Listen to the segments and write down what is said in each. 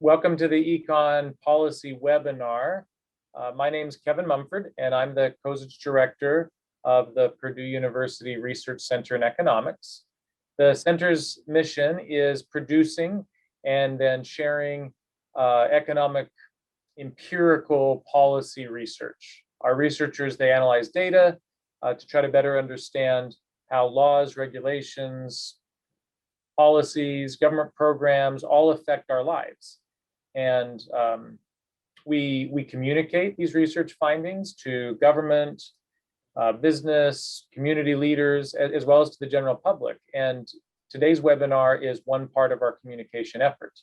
Welcome to the Econ Policy webinar. My name is Kevin Mumford, and I'm the Kozuch Director of the Purdue University Research Center in Economics. The center's mission is producing and then sharing economic empirical policy research. Our researchers, they analyze data to try to better understand how laws, regulations, policies, government programs all affect our lives. And we communicate these research findings to government, business, community leaders, as well as to the general public. And today's webinar is one part of our communication effort.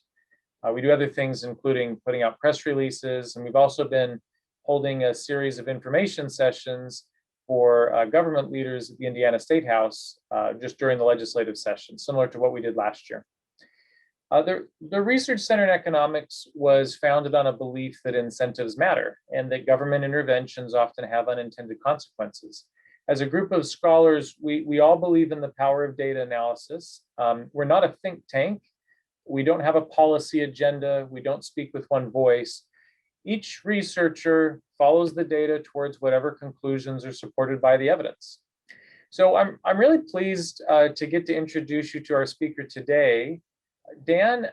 We do other things, including putting out press releases, and we've also been holding a series of information sessions for government leaders at the Indiana State House just during the legislative session, similar to what we did last year. The Research Center in Economics was founded on a belief that incentives matter and that government interventions often have unintended consequences. As a group of scholars, we all believe in the power of data analysis. We're not a think tank. We don't have a policy agenda. We don't speak with one voice. Each researcher follows the data towards whatever conclusions are supported by the evidence. So I'm really pleased to get to introduce you to our speaker today. Dan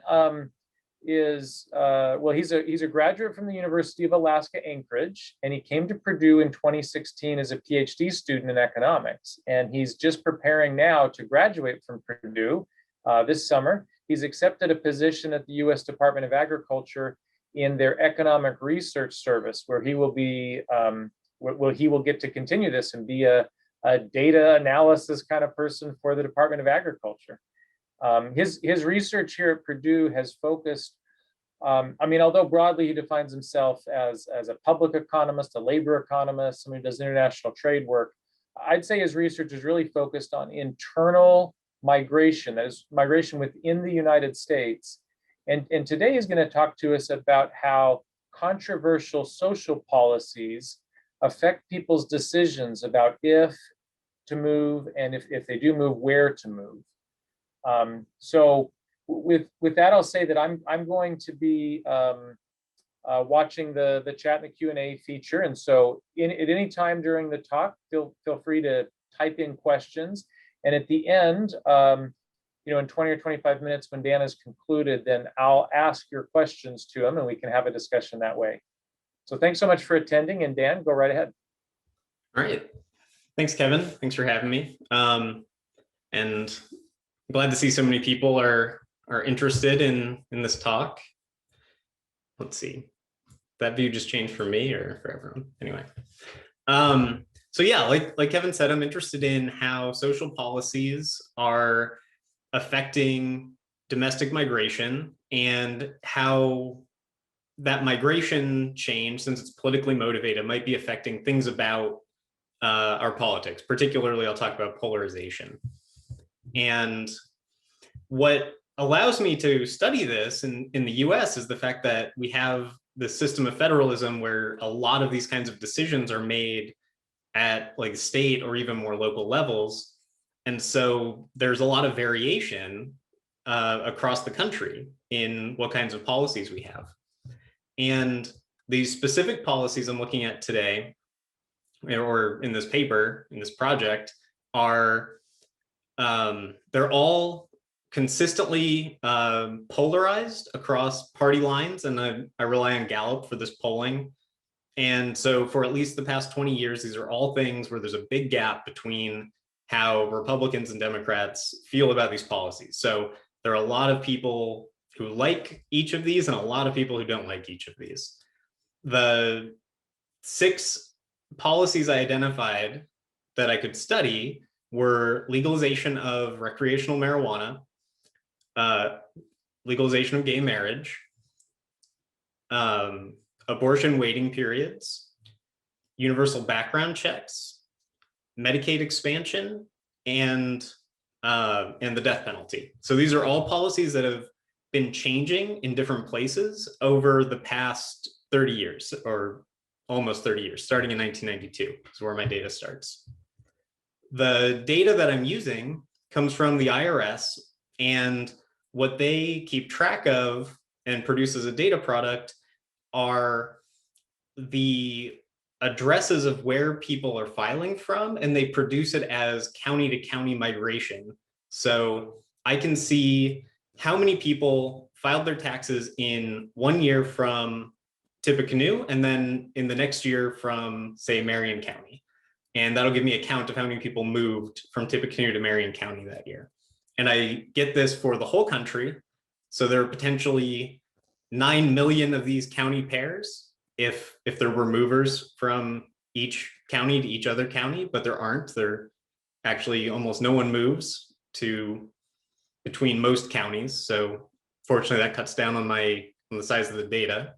he's a graduate from the University of Alaska Anchorage, and he came to Purdue in 2016 as a PhD student in economics. And he's just preparing now to graduate from Purdue this summer. He's accepted a position at the U.S. Department of Agriculture in their Economic Research Service, where he will be, he will get to continue this and be a data analysis kind of person for the Department of Agriculture. His research here at Purdue has focused, although broadly he defines himself as a public economist, a labor economist, someone who does international trade work, I'd say his research is really focused on internal migration, that is migration within the United States. And today he's going to talk to us about how controversial social policies affect people's decisions about if to move, and if they do move, where to move. So with that, I'll say that I'm going to be watching the chat and the Q&A feature. And so at any time during the talk, feel free to type in questions. And at the end, in 20 or 25 minutes when Dan has concluded, then I'll ask your questions to him and we can have a discussion that way. So thanks so much for attending, and Dan, go right ahead. All right. Thanks, Kevin. Thanks for having me. And glad to see so many people are interested in this talk. Let's see, that view just changed for me or for everyone? Anyway. So yeah, like Kevin said, I'm interested in how social policies are affecting domestic migration and how that migration change, since it's politically motivated, might be affecting things about our politics. Particularly, I'll talk about polarization. And what allows me to study this in the US is the fact that we have the system of federalism where a lot of these kinds of decisions are made at like state or even more local levels. And so there's a lot of variation across the country in what kinds of policies we have. And these specific policies I'm looking at today, or in this paper, in this project, are, they're all consistently polarized across party lines. And I rely on Gallup for this polling. And so for at least the past 20 years, these are all things where there's a big gap between how Republicans and Democrats feel about these policies. So there are a lot of people who like each of these and a lot of people who don't like each of these. The 6 policies I identified that I could study were legalization of recreational marijuana, legalization of gay marriage, abortion waiting periods, universal background checks, Medicaid expansion, and the death penalty. So these are all policies that have been changing in different places over the past 30 years, or almost 30 years, starting in 1992 is where my data starts. The data that I'm using comes from the IRS, and what they keep track of and produces a data product are the addresses of where people are filing from, and they produce it as county to county migration. So I can see how many people filed their taxes in 1 year from Tippecanoe, and then in the next year from, say, Marion County. And that'll give me a count of how many people moved from Tippecanoe to Marion County that year. And I get this for the whole country. So there are potentially 9 million of these county pairs if there were movers from each county to each other county, but there aren't. There actually almost no one moves between most counties. So fortunately that cuts down on the size of the data.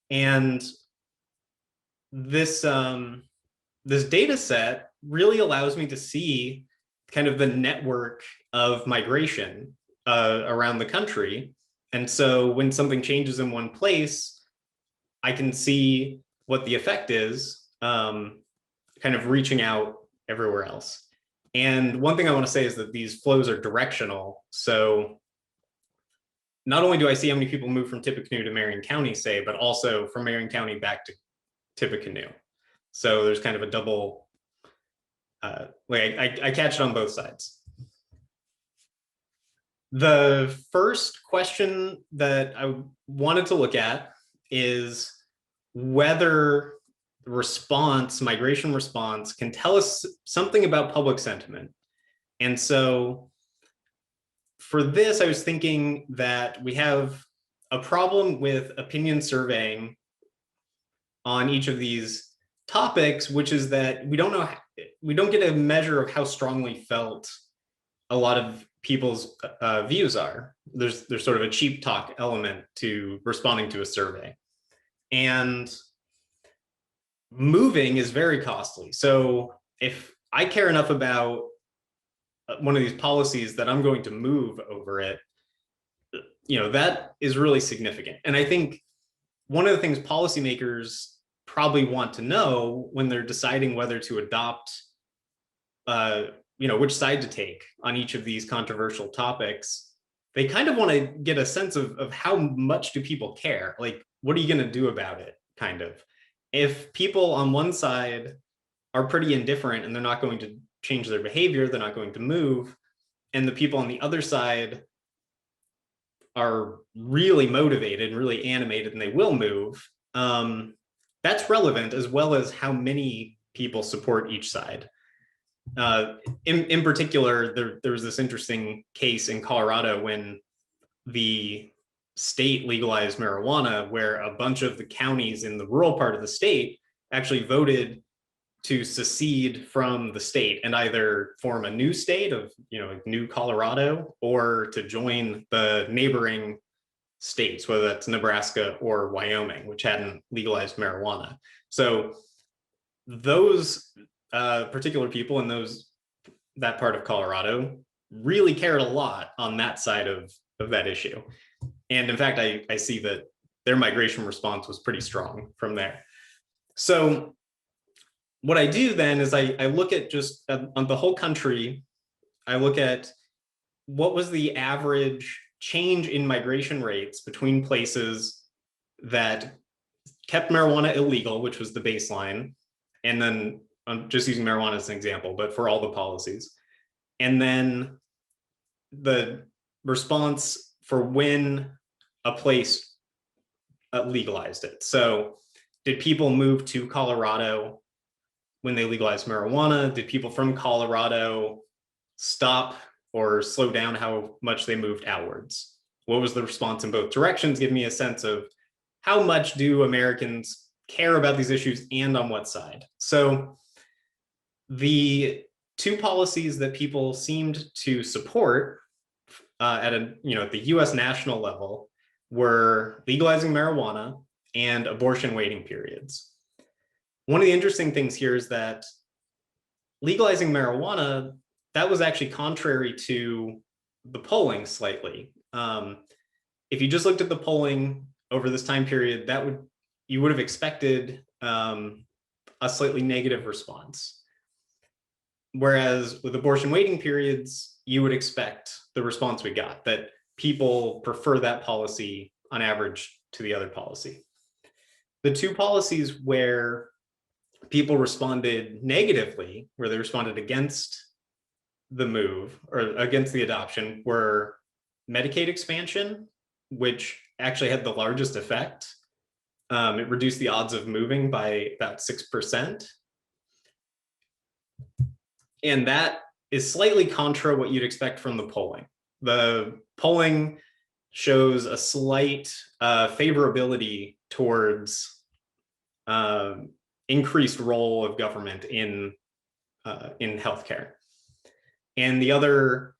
And this data set really allows me to see kind of the network of migration around the country. And so when something changes in one place, I can see what the effect is, kind of reaching out everywhere else. And one thing I want to say is that these flows are directional. So not only do I see how many people move from Tippecanoe to Marion County, say, but also from Marion County back to Tippecanoe. So there's kind of a double, I catch it on both sides. The first question that I wanted to look at is whether migration response can tell us something about public sentiment. And so for this, I was thinking that we have a problem with opinion surveying on each of these topics, which is that we don't get a measure of how strongly felt a lot of people's views are. There's sort of a cheap talk element to responding to a survey. And moving is very costly. So if I care enough about one of these policies that I'm going to move over it, that is really significant. And I think one of the things policymakers probably want to know when they're deciding whether to adopt, which side to take on each of these controversial topics, they kind of want to get a sense of how much do people care? Like, what are you going to do about it, kind of? If people on one side are pretty indifferent and they're not going to change their behavior, they're not going to move, and the people on the other side are really motivated and really animated and they will move, that's relevant, as well as how many people support each side. In particular, there was this interesting case in Colorado when the state legalized marijuana, where a bunch of the counties in the rural part of the state actually voted to secede from the state and either form a new state of, new Colorado, or to join the neighboring states, whether that's Nebraska or Wyoming, which hadn't legalized marijuana. So those particular people in that part of Colorado really cared a lot on that side of that issue. And in fact, I see that their migration response was pretty strong from there. So what I do then is I look at just on the whole country, I look at what was the average change in migration rates between places that kept marijuana illegal, which was the baseline, and then I'm just using marijuana as an example, but for all the policies, and then the response for when a place legalized it. So did people move to Colorado when they legalized marijuana? Did people from Colorado stop or slow down how much they moved outwards? What was the response in both directions? Give me a sense of how much do Americans care about these issues and on what side. So the two policies that people seemed to support at the US national level were legalizing marijuana and abortion waiting periods. One of the interesting things here is that legalizing marijuana, that was actually contrary to the polling slightly. If you just looked at the polling over this time period, you would have expected a slightly negative response. Whereas with abortion waiting periods, you would expect the response we got, that people prefer that policy on average to the other policy. The two policies where people responded negatively, where they responded against the move or against the adoption, were Medicaid expansion, which actually had the largest effect. It reduced the odds of moving by about 6%. And that is slightly contra what you'd expect from the polling. The polling shows a slight favorability towards increased role of government in healthcare. And the other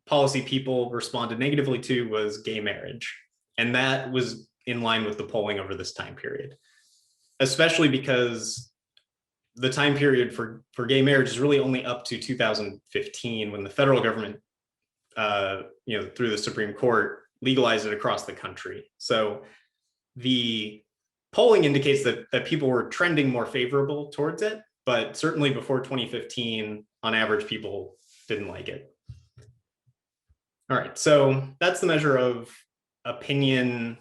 policy people responded negatively to was gay marriage. And that was in line with the polling over this time period, especially because the time period for gay marriage is really only up to 2015, when the federal government, through the Supreme Court, legalized it across the country. So the polling indicates that people were trending more favorable towards it, but certainly before 2015, on average, people didn't like it. All right, so that's the measure of opinion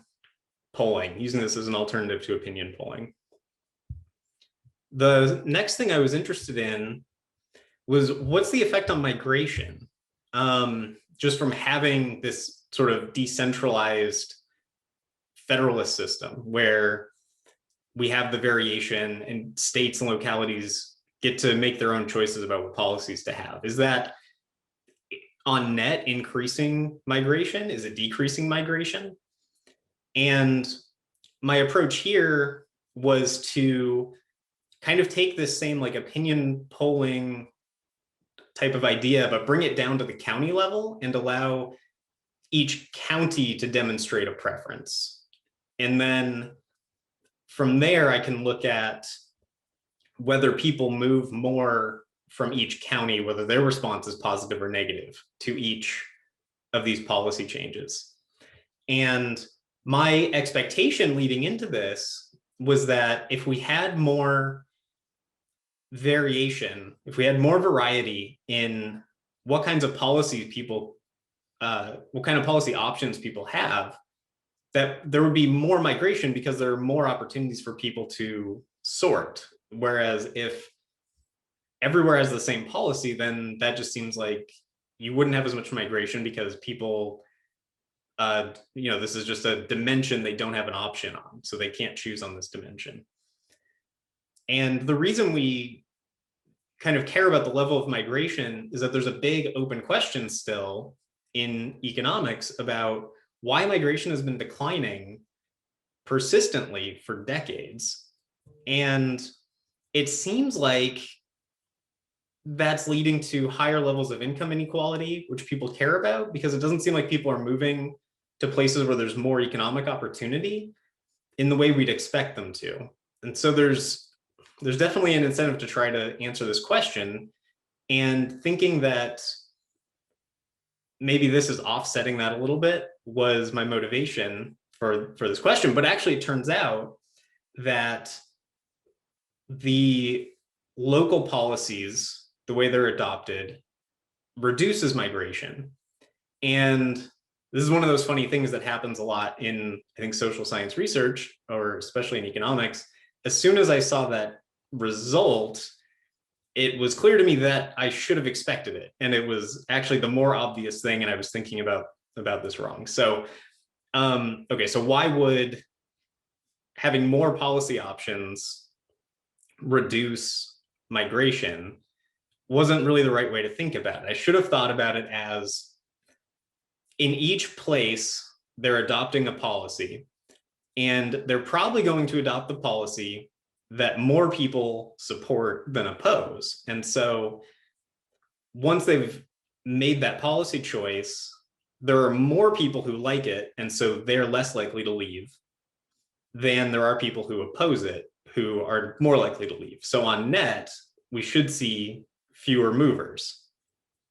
polling, using this as an alternative to opinion polling. The next thing I was interested in was, what's the effect on migration? Just from having this sort of decentralized federalist system where we have the variation and states and localities get to make their own choices about what policies to have. Is that on net increasing migration? Is it decreasing migration? And my approach here was to kind of take this same like opinion polling type of idea, but bring it down to the county level and allow each county to demonstrate a preference. And then from there, I can look at whether people move more from each county, whether their response is positive or negative to each of these policy changes. And my expectation leading into this was that if we had more variation, if we had more variety in what kinds of policies people, what kind of policy options people have, that there would be more migration because there are more opportunities for people to sort. Whereas if everywhere has the same policy, then that just seems like you wouldn't have as much migration because people, this is just a dimension they don't have an option on, so they can't choose on this dimension. And the reason we kind of care about the level of migration is that there's a big open question still in economics about why migration has been declining persistently for decades. And it seems like that's leading to higher levels of income inequality, which people care about, because it doesn't seem like people are moving to places where there's more economic opportunity in the way we'd expect them to. And so there's definitely an incentive to try to answer this question, and thinking that maybe this is offsetting that a little bit was my motivation for this question. But actually it turns out that the local policies, the way they're adopted, reduces migration. And this is one of those funny things that happens a lot in, I think, social science research, or especially in economics. As soon as I saw that result, it was clear to me that I should have expected it. And it was actually the more obvious thing, and I was thinking about this wrong. So, okay, so why would having more policy options reduce migration? Wasn't really the right way to think about it. I should have thought about it as, in each place, they're adopting a policy, and they're probably going to adopt the policy that more people support than oppose. And so once they've made that policy choice, there are more people who like it, and so they're less likely to leave than there are people who oppose it, who are more likely to leave. So on net, we should see fewer movers,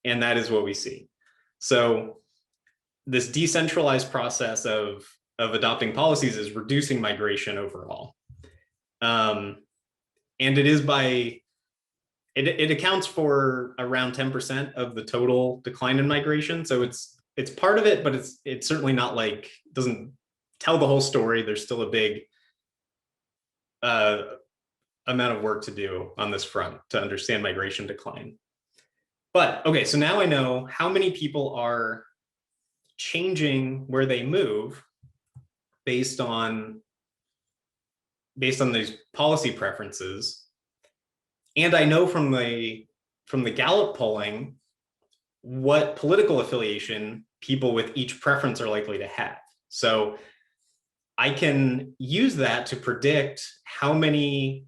and that is what we see. So this decentralized process of adopting policies is reducing migration overall. And it is it accounts for around 10% of the total decline in migration. So it's it's part of it, but it's certainly not like, doesn't tell the whole story. There's still a big amount of work to do on this front to understand migration decline. But okay, so now I know how many people are changing where they move based on these policy preferences. And I know from the Gallup polling what political affiliation people with each preference are likely to have. So I can use that to predict how many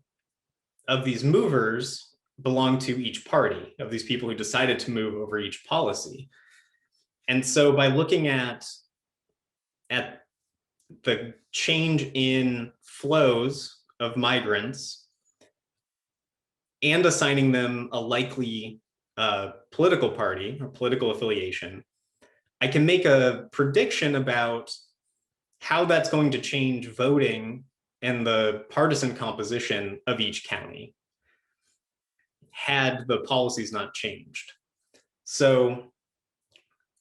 of these movers belong to each party, of these people who decided to move over each policy. And so by looking at the change in flows of migrants and assigning them a likely political party or political affiliation, I can make a prediction about how that's going to change voting and the partisan composition of each county had the policies not changed. So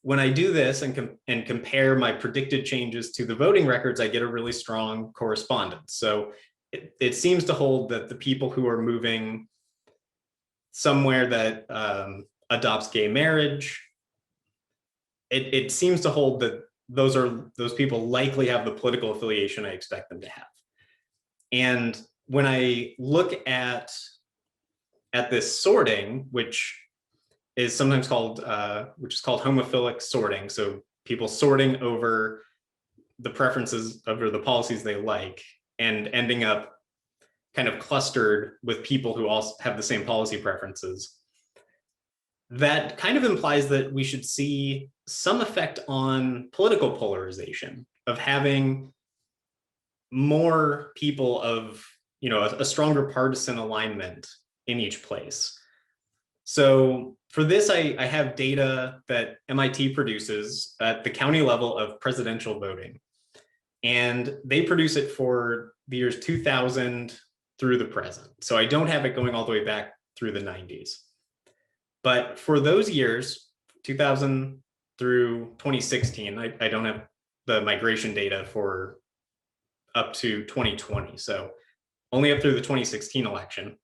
when I do this and compare my predicted changes to the voting records, I get a really strong correspondence. So it seems to hold that the people who are moving somewhere that adopts gay marriage, it seems to hold that those people likely have the political affiliation I expect them to have. And when I look at this sorting, which is sometimes called homophilic sorting, so people sorting over the preferences over the policies they like and ending up kind of clustered with people who also have the same policy preferences, that kind of implies that we should see some effect on political polarization, of having more people of, a stronger partisan alignment in each place. So for this, I have data that MIT produces at the county level of presidential voting. And they produce it for the years 2000 through the present. So I don't have it going all the way back through the 90s. But for those years, 2000 through 2016, I don't have the migration data for up to 2020. So only up through the 2016 election.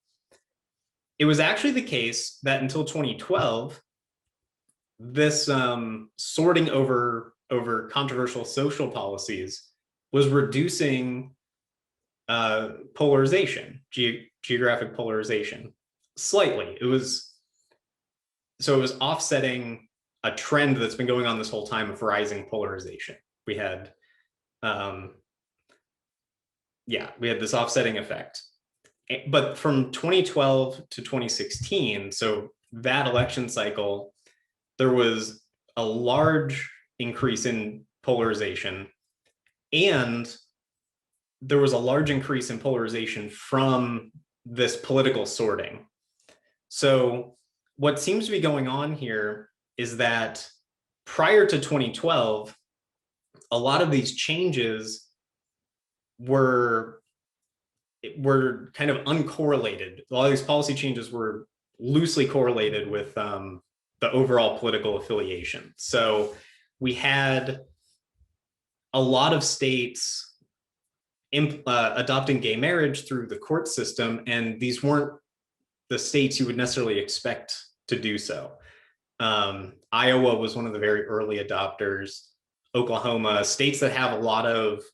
It was actually the case that until 2012, this sorting over controversial social policies was reducing polarization, geographic polarization, slightly. It was offsetting a trend that's been going on this whole time of rising polarization. We had this offsetting effect. But from 2012 to 2016, so that election cycle, there was a large increase in polarization, and there was a large increase in polarization from this political sorting. So what seems to be going on here is that prior to 2012, a lot of these changes were kind of uncorrelated. A lot of these policy changes were loosely correlated with the overall political affiliation. So we had a lot of states adopting gay marriage through the court system, and these weren't the states you would necessarily expect to do so. Iowa was one of the very early adopters. Oklahoma, states that have a lot of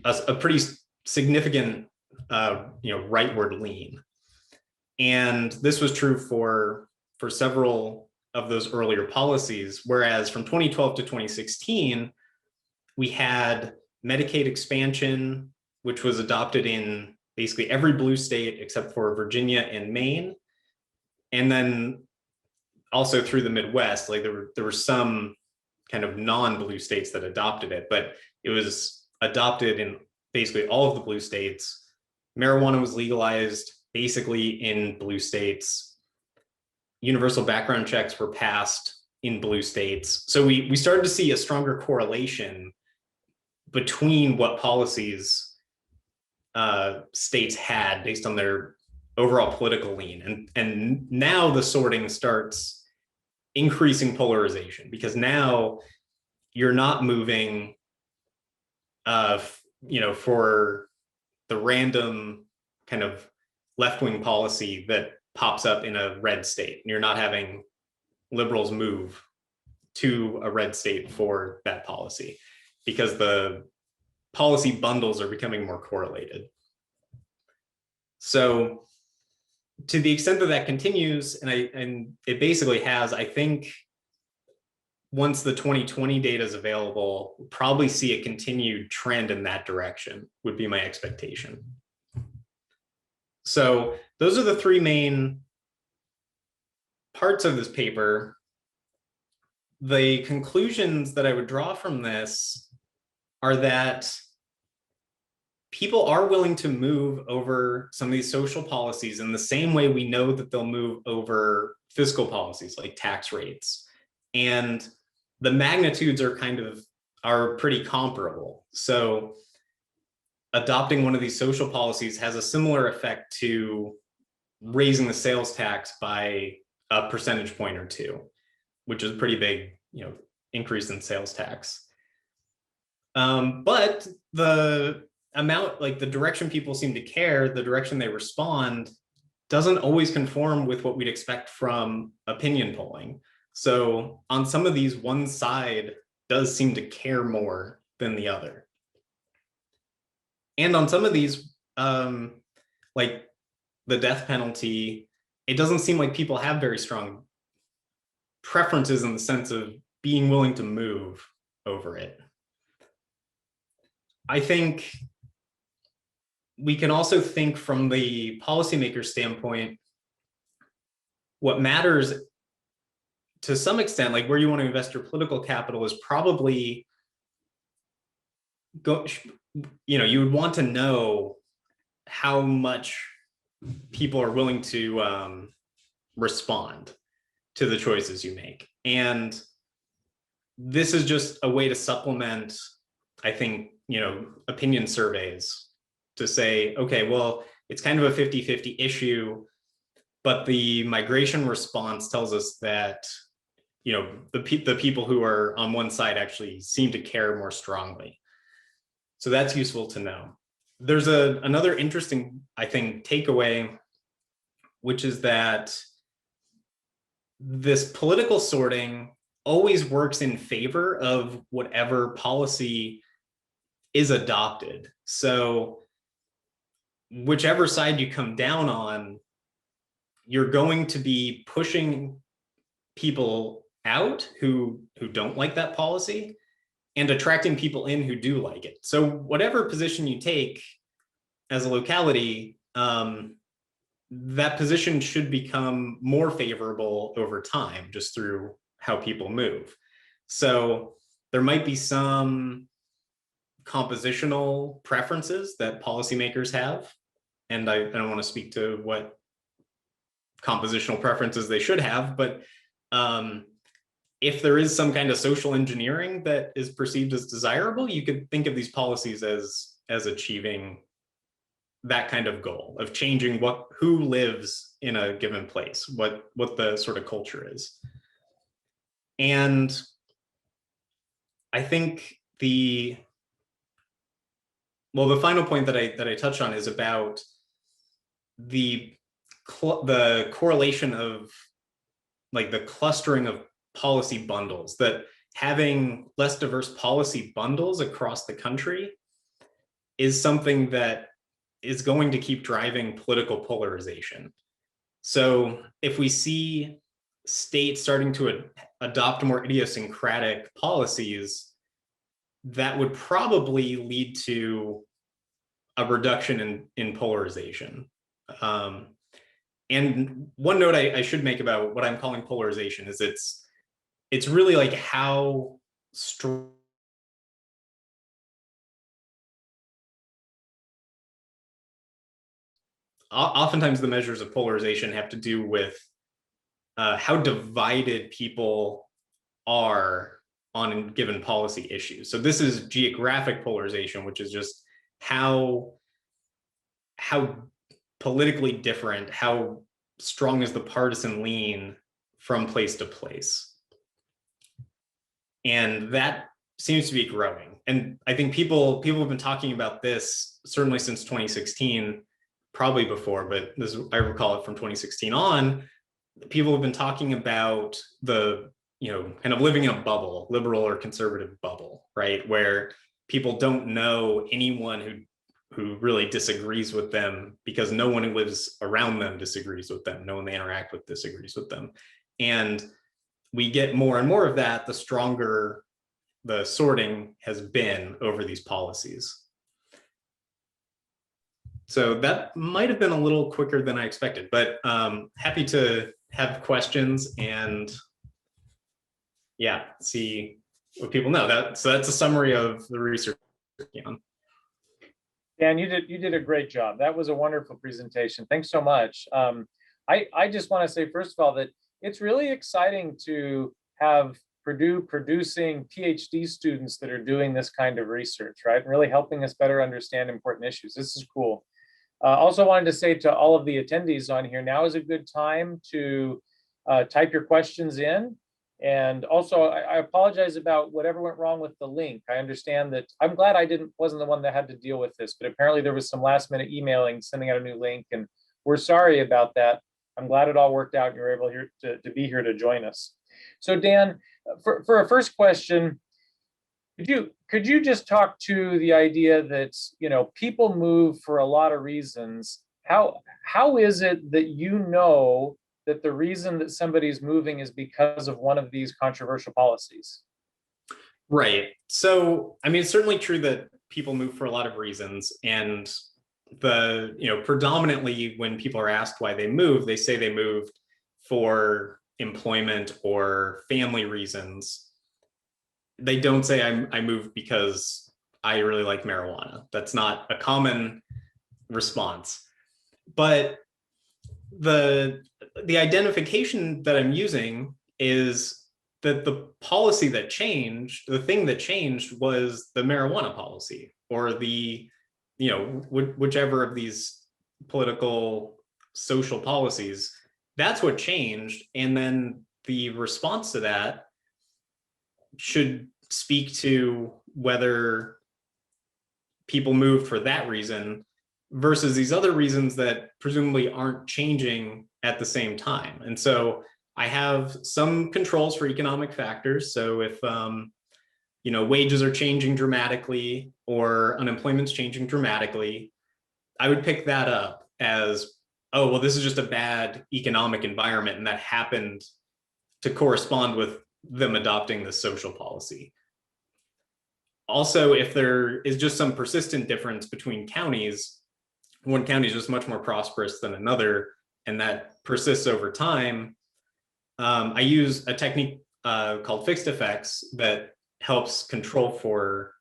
a pretty significant rightward lean. And this was true for several of those earlier policies, whereas from 2012 to 2016, we had Medicaid expansion, which was adopted in basically every blue state except for Virginia and Maine. And then also through the Midwest, like there were some kind of non-blue states that adopted it, but it was adopted in basically all of the blue states. Marijuana was legalized basically in blue states. Universal background checks were passed in blue states. So we started to see a stronger correlation between what policies states had based on their overall political lean. And now the sorting starts increasing polarization, because now you're not moving, for the random kind of left-wing policy that pops up in a red state. You're not having liberals move to a red state for that policy, because the policy bundles are becoming more correlated. So to the extent that that continues, and it basically has, I think once the 2020 data is available, we'll probably see a continued trend in that direction, would be my expectation. So those are the three main parts of this paper. The conclusions that I would draw from this are that people are willing to move over some of these social policies in the same way we know that they'll move over fiscal policies like tax rates. And the magnitudes are pretty comparable. So adopting one of these social policies has a similar effect to raising the sales tax by a percentage point or two, which is a pretty big, increase in sales tax. But the amount, like the direction people seem to care, the direction they respond, doesn't always conform with what we'd expect from opinion polling. So on some of these, one side does seem to care more than the other. And on some of these, like the death penalty, it doesn't seem like people have very strong preferences in the sense of being willing to move over it. I think we can also think from the policymaker standpoint, what matters to some extent, like where you want to invest your political capital, is probably you would want to know how much people are willing to respond to the choices you make. And this is just a way to supplement, I think, opinion surveys to say, okay, well, it's kind of a 50-50 issue, but the migration response tells us that, the people who are on one side actually seem to care more strongly. So that's useful to know. There's another interesting, I think, takeaway, which is that this political sorting always works in favor of whatever policy is adopted. So whichever side you come down on, you're going to be pushing people out who don't like that policy and attracting people in who do like it. So whatever position you take as a locality, that position should become more favorable over time just through how people move. So there might be some compositional preferences that policymakers have, and I don't want to speak to what compositional preferences they should have, but if there is some kind of social engineering that is perceived as desirable, you could think of these policies as achieving that kind of goal of changing who lives in a given place, what the sort of culture is. And I think the final point that I touched on is about the correlation of, like, the clustering of policy bundles, that having less diverse policy bundles across the country is something that is going to keep driving political polarization. So if we see states starting to adopt more idiosyncratic policies, that would probably lead to a reduction in polarization. And one note I should make about what I'm calling polarization is it's really like how strong. Oftentimes the measures of polarization have to do with how divided people are on given policy issues. So this is geographic polarization, which is just how politically different, how strong is the partisan lean from place to place. And that seems to be growing. And I think people have been talking about this certainly since 2016, probably before, but this, I recall it from 2016 on. People have been talking about the, kind of living in a bubble, liberal or conservative bubble, right? Where people don't know anyone who really disagrees with them, because no one who lives around them disagrees with them. No one they interact with disagrees with them. And we get more and more of that, the stronger the sorting has been over these policies. So that might have been a little quicker than I expected, but happy to have questions and see what people know. So that's a summary of the research. Dan, you did a great job. That was a wonderful presentation. Thanks so much. I just want to say, first of all, that it's really exciting to have Purdue producing PhD students that are doing this kind of research, right? And really helping us better understand important issues. This is cool. Also wanted to say to all of the attendees on here, now is a good time to type your questions in. And also, I apologize about whatever went wrong with the link. I understand that I'm glad I wasn't the one that had to deal with this, but apparently there was some last minute emailing, sending out a new link, and we're sorry about that. I'm glad it all worked out and you're able to be here to join us. So Dan, for a first question, could you just talk to the idea that people move for a lot of reasons? How is it that that the reason that somebody's moving is because of one of these controversial policies? Right. So, I mean, it's certainly true that people move for a lot of reasons. And predominantly when people are asked why they move, they say they moved for employment or family reasons. They don't say I moved because I really like marijuana. That's not a common response. But the identification that I'm using is that the policy that changed, the thing that changed was the marijuana policy, or the, whichever of these political social policies, that's what changed. And then the response to that should speak to whether people moved for that reason versus these other reasons that presumably aren't changing at the same time. And so I have some controls for economic factors. So if wages are changing dramatically or unemployment's changing dramatically, I would pick that up as, oh, well, this is just a bad economic environment, and that happened to correspond with them adopting this social policy. Also, if there is just some persistent difference between counties, one county is just much more prosperous than another, and that persists over time, I use a technique called fixed effects that helps control for,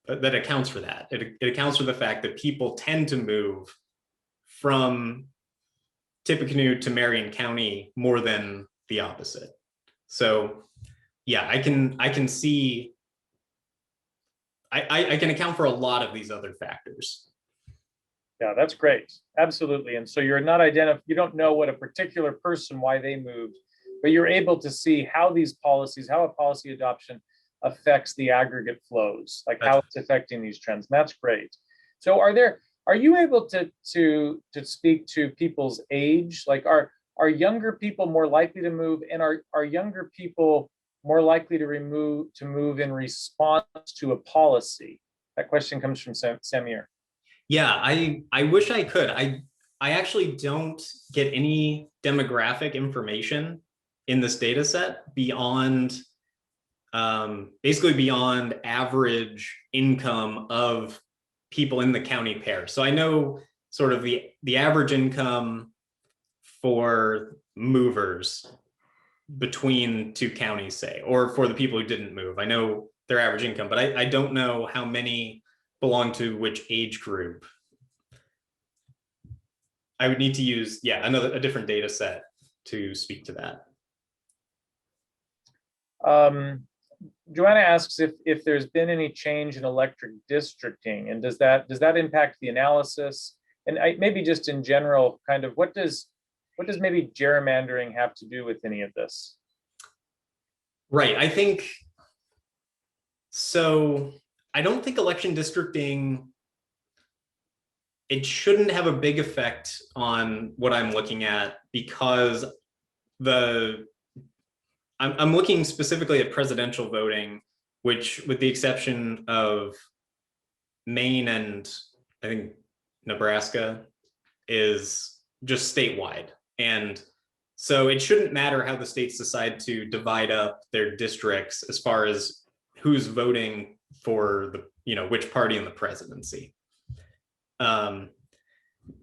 that accounts for that. It accounts for the fact that people tend to move from Tippecanoe to Marion County more than the opposite. So yeah, I can see, I can account for a lot of these other factors. Yeah, that's great. Absolutely. And so you're not you don't know what a particular person, why they moved, but you're able to see how these policies, how a policy adoption affects the aggregate flows, like how it's affecting these trends. And that's great. So are you able to speak to people's age? Like are younger people more likely to move, and are younger people more likely to move in response to a policy? That question comes from Samir. Yeah, I wish I could. I actually don't get any demographic information in this data set beyond basically beyond average income of people in the county pair. So I know sort of the average income for movers between two counties, say, or for the people who didn't move. I know their average income, but I don't know how many belong to which age group. I would need to use, a different data set to speak to that. Joanna asks if there's been any change in electric districting, and does that impact the analysis? And maybe just in general, kind of what does what does maybe gerrymandering have to do with any of this? Right. I think so. I don't think election districting, it shouldn't have a big effect on what I'm looking at, because I'm looking specifically at presidential voting, which, with the exception of Maine and I think Nebraska, is just statewide. And so it shouldn't matter how the states decide to divide up their districts as far as who's voting for the, which party in the presidency. For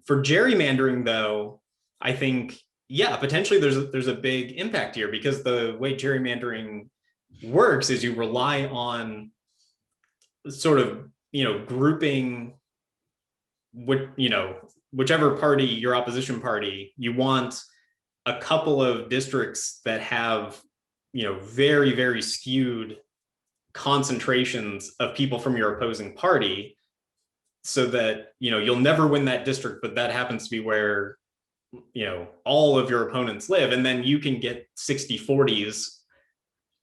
gerrymandering, though, I think, yeah, potentially there's a big impact here, because the way gerrymandering works is you rely on sort of, grouping whichever party, your opposition party, you want a couple of districts that have, very, very skewed concentrations of people from your opposing party, so that, you'll never win that district, but that happens to be where, all of your opponents live. And then you can get 60-40s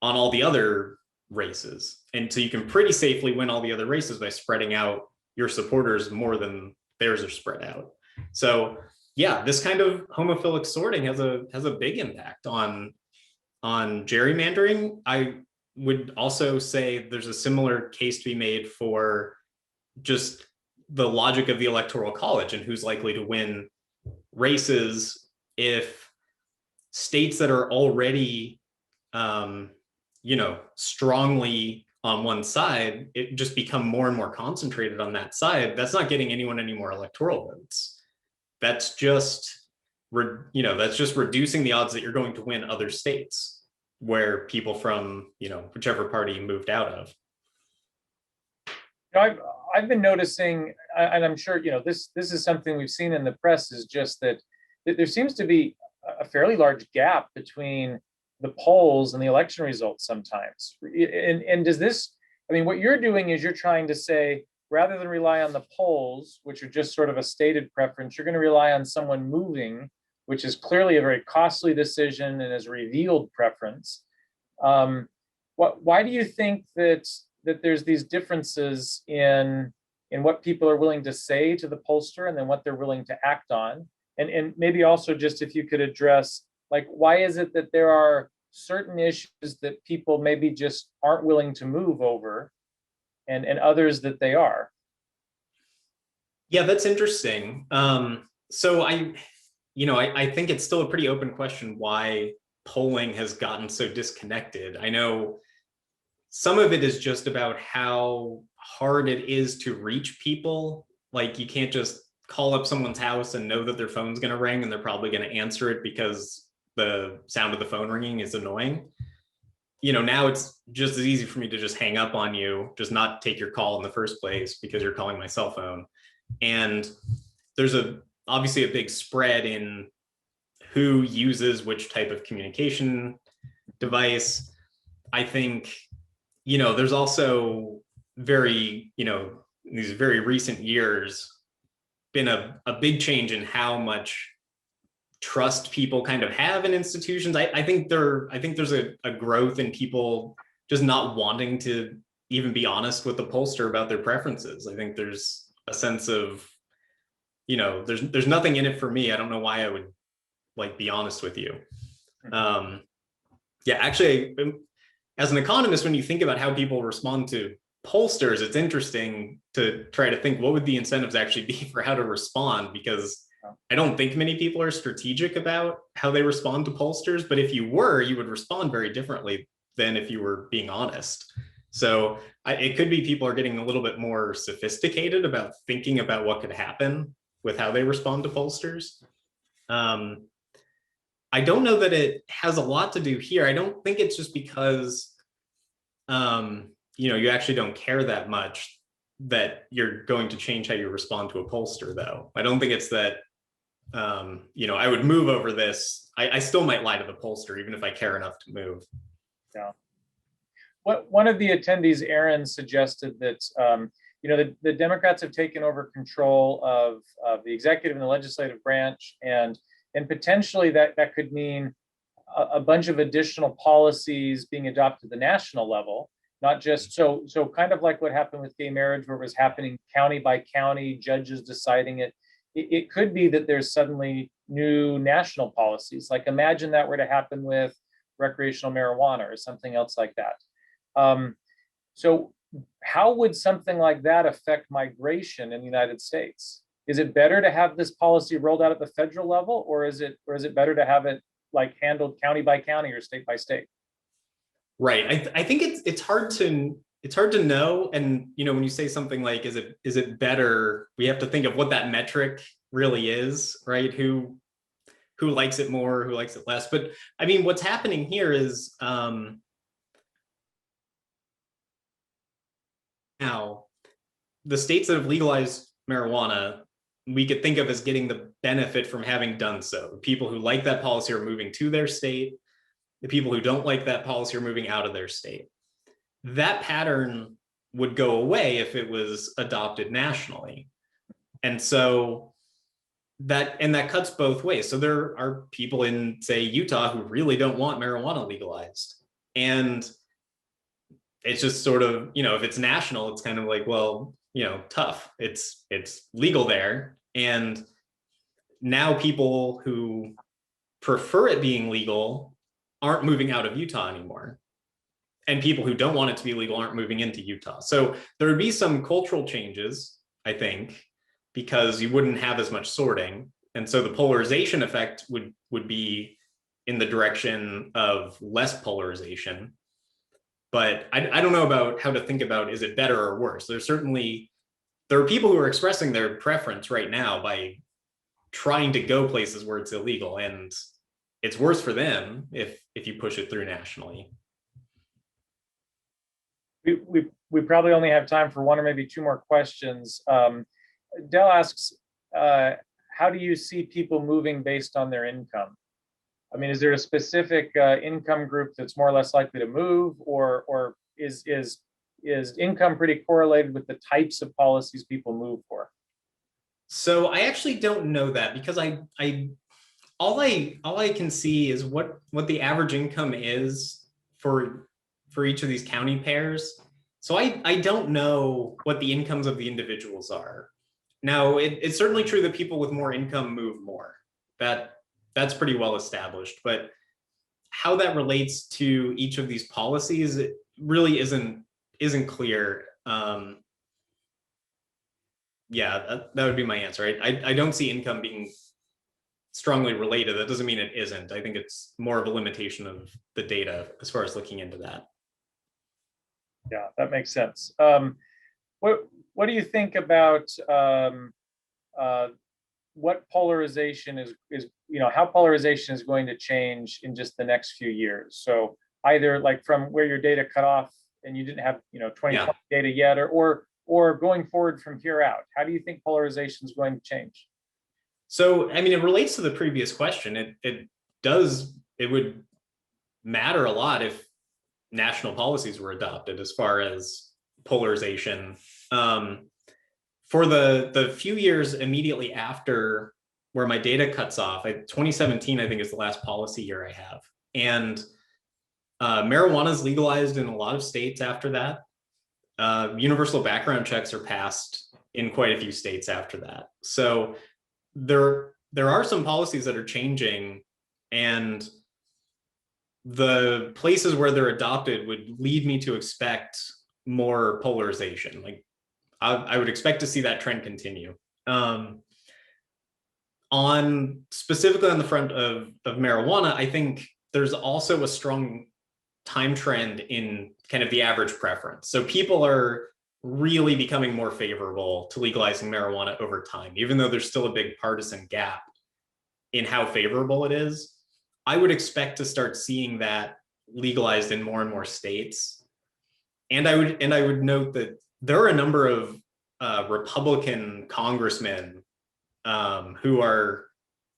on all the other races. And so you can pretty safely win all the other races by spreading out your supporters more than theirs are spread out. So yeah, this kind of homophilic sorting has a big impact on gerrymandering. I would also say there's a similar case to be made for just the logic of the Electoral College and who's likely to win races if states that are already strongly on one side, it just become more and more concentrated on that side. That's not getting anyone any more electoral votes. That's just reducing the odds that you're going to win other states where people from, whichever party moved out of. I've been noticing, and I'm sure this is something we've seen in the press, is just that there seems to be a fairly large gap between the polls and the election results sometimes. And does this, what you're doing is you're trying to say, rather than rely on the polls, which are just sort of a stated preference, you're going to rely on someone moving, which is clearly a very costly decision and is a revealed preference. Why do you think that there's these differences in what people are willing to say to the pollster and then what they're willing to act on? And maybe also, just if you could address, why is it that there are certain issues that people maybe just aren't willing to move over and others that they are? Yeah, that's interesting. So I think it's still a pretty open question why polling has gotten so disconnected. I know some of it is just about how hard it is to reach people. Like, you can't just call up someone's house and know that their phone's going to ring and they're probably going to answer it because the sound of the phone ringing is annoying. Now it's just as easy for me to just hang up on you, just not take your call in the first place because you're calling my cell phone. And there's obviously a big spread in who uses which type of communication device. I think, there's also these very recent years been a big change in how much trust people kind of have in institutions. I think there's a growth in people just not wanting to even be honest with the pollster about their preferences. I think there's a sense of, there's nothing in it for me. I don't know why I would be honest with you. Yeah, actually, as an economist, when you think about how people respond to pollsters, it's interesting to try to think, what would the incentives actually be for how to respond? Because I don't think many people are strategic about how they respond to pollsters, but if you were, you would respond very differently than if you were being honest. So it could be people are getting a little bit more sophisticated about thinking about what could happen with how they respond to pollsters. I don't know that it has a lot to do here. I don't think it's just because, you actually don't care that much that you're going to change how you respond to a pollster, though. I don't think it's that, I would move over this. I still might lie to the pollster, even if I care enough to move. Yeah. One of the attendees, Aaron, suggested that, the Democrats have taken over control of the executive and the legislative branch, and And potentially that could mean a bunch of additional policies being adopted at the national level, not just so kind of like what happened with gay marriage, where it was happening county by county, judges deciding it. It could be that there's suddenly new national policies. Like imagine that were to happen with recreational marijuana or something else like that. So how would something like that affect migration in the United States? Is it better to have this policy rolled out at the federal level, or is it better to have it like handled county by county or state by state? Right. I think it's hard to know. And when you say something like, is it better? We have to think of what that metric really is, right? Who likes it more, who likes it less. But I mean, what's happening here is now the states that have legalized marijuana, we could think of as getting the benefit from having done so. The people who like that policy are moving to their state. The people who don't like that policy are moving out of their state. That pattern would go away if it was adopted nationally. And so that cuts both ways. So there are people in, say, Utah who really don't want marijuana legalized. And it's just sort of, if it's national, it's kind of like, well, tough. It's legal there. And now people who prefer it being legal aren't moving out of Utah anymore. And people who don't want it to be legal aren't moving into Utah. So there would be some cultural changes, I think, because you wouldn't have as much sorting. And so the polarization effect would be in the direction of less polarization. But I don't know about how to think about, is it better or worse? There are people who are expressing their preference right now by trying to go places where it's illegal, and it's worse for them if you push it through nationally. We probably only have time for one or maybe two more questions. Dell asks, how do you see people moving based on their income? I mean, is there a specific income group that's more or less likely to move, or is income pretty correlated with the types of policies people move for? So I actually don't know that, because all I can see is what the average income is for each of these county pairs. So I don't know what the incomes of the individuals are. Now, it's certainly true that people with more income move more. That's pretty well established. But how that relates to each of these policies, it really isn't clear. Yeah, that would be my answer. I don't see income being strongly related. That doesn't mean it isn't. I think it's more of a limitation of the data as far as looking into that. Yeah, that makes sense. What do you think about what polarization is how polarization is going to change in just the next few years? So either like from where your data cut off and you didn't have 2020 data yet, or going forward from here out, how do you think polarization is going to change? So, I mean, it relates to the previous question. It would matter a lot if national policies were adopted as far as polarization. For the few years immediately after where my data cuts off, 2017, I think, is the last policy year I have. And marijuana is legalized in a lot of states after that. Universal background checks are passed in quite a few states after that. So there are some policies that are changing, and the places where they're adopted would lead me to expect more polarization. Like I would expect to see that trend continue. On specifically on the front of marijuana, I think there's also a strong time trend in kind of the average preference. So people are really becoming more favorable to legalizing marijuana over time, even though there's still a big partisan gap in how favorable it is. I would expect to start seeing that legalized in more and more states. And I would note that there are a number of Republican congressmen who are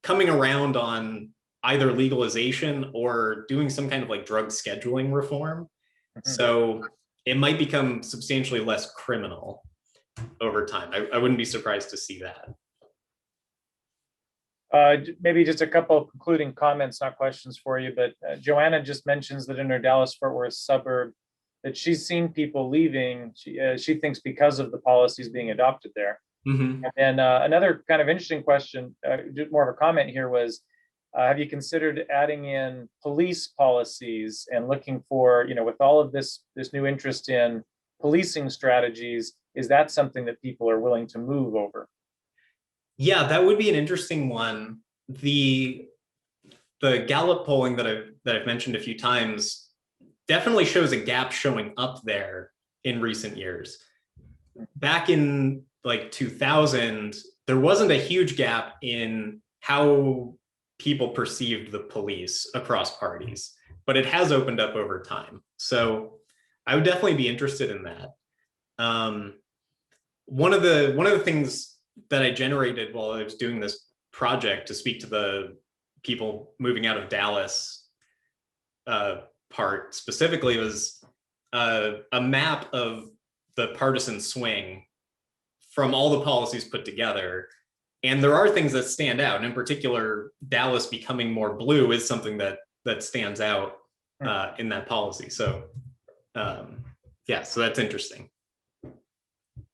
coming around on either legalization or doing some kind of like drug scheduling reform. Mm-hmm. So it might become substantially less criminal over time. I wouldn't be surprised to see that. Maybe just a couple of concluding comments, not questions for you, but Joanna just mentions that in her Dallas-Fort Worth suburb, that she's seen people leaving, she thinks because of the policies being adopted there. Mm-hmm. And another kind of interesting question, more of a comment here was, have you considered adding in police policies and looking for, with all of this new interest in policing strategies, is that something that people are willing to move over? Yeah, that would be an interesting one. The Gallup polling that I've mentioned a few times definitely shows a gap showing up there in recent years. Back in like 2000, there wasn't a huge gap in how people perceived the police across parties, but it has opened up over time. So I would definitely be interested in that. One of the things that I generated while I was doing this project to speak to the people moving out of Dallas part specifically was a map of the partisan swing from all the policies put together. And there are things that stand out. And in particular, Dallas becoming more blue is something that stands out in that policy. So yeah, so that's interesting.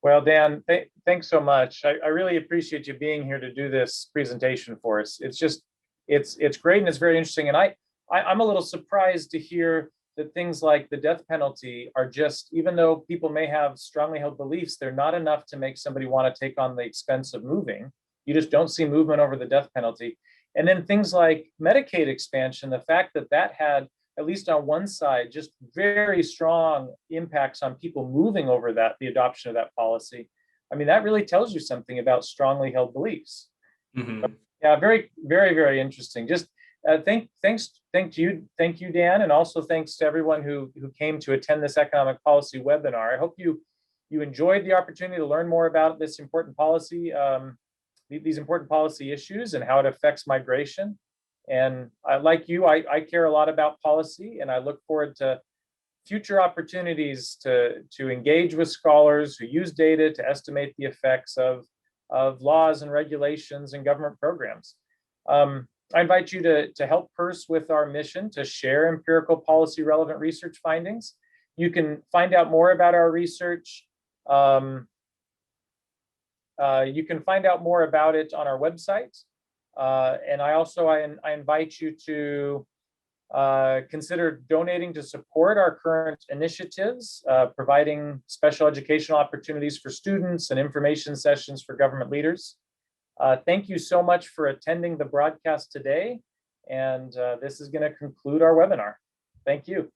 Well, Dan, thanks so much. I really appreciate you being here to do this presentation for us. It's just, it's great and it's very interesting. And I'm a little surprised to hear that things like the death penalty are just, even though people may have strongly held beliefs, they're not enough to make somebody want to take on the expense of moving. You just don't see movement over the death penalty. And then things like Medicaid expansion, the fact that that had, at least on one side, just very strong impacts on people moving over the adoption of that policy. I mean, that really tells you something about strongly held beliefs. Mm-hmm. Yeah, very, very, very interesting. Just thank you, Dan, and also thanks to everyone who came to attend this economic policy webinar. I hope you enjoyed the opportunity to learn more about this important policy, these important policy issues and how it affects migration. And like you, I care a lot about policy, and I look forward to future opportunities to engage with scholars who use data to estimate the effects of laws and regulations and government programs. I invite you to help PURCE with our mission to share empirical policy relevant research findings. You can find out more about our research. You can find out more about it on our website. And I invite you to consider donating to support our current initiatives, providing special educational opportunities for students and information sessions for government leaders. Thank you so much for attending the broadcast today. And this is going to conclude our webinar. Thank you.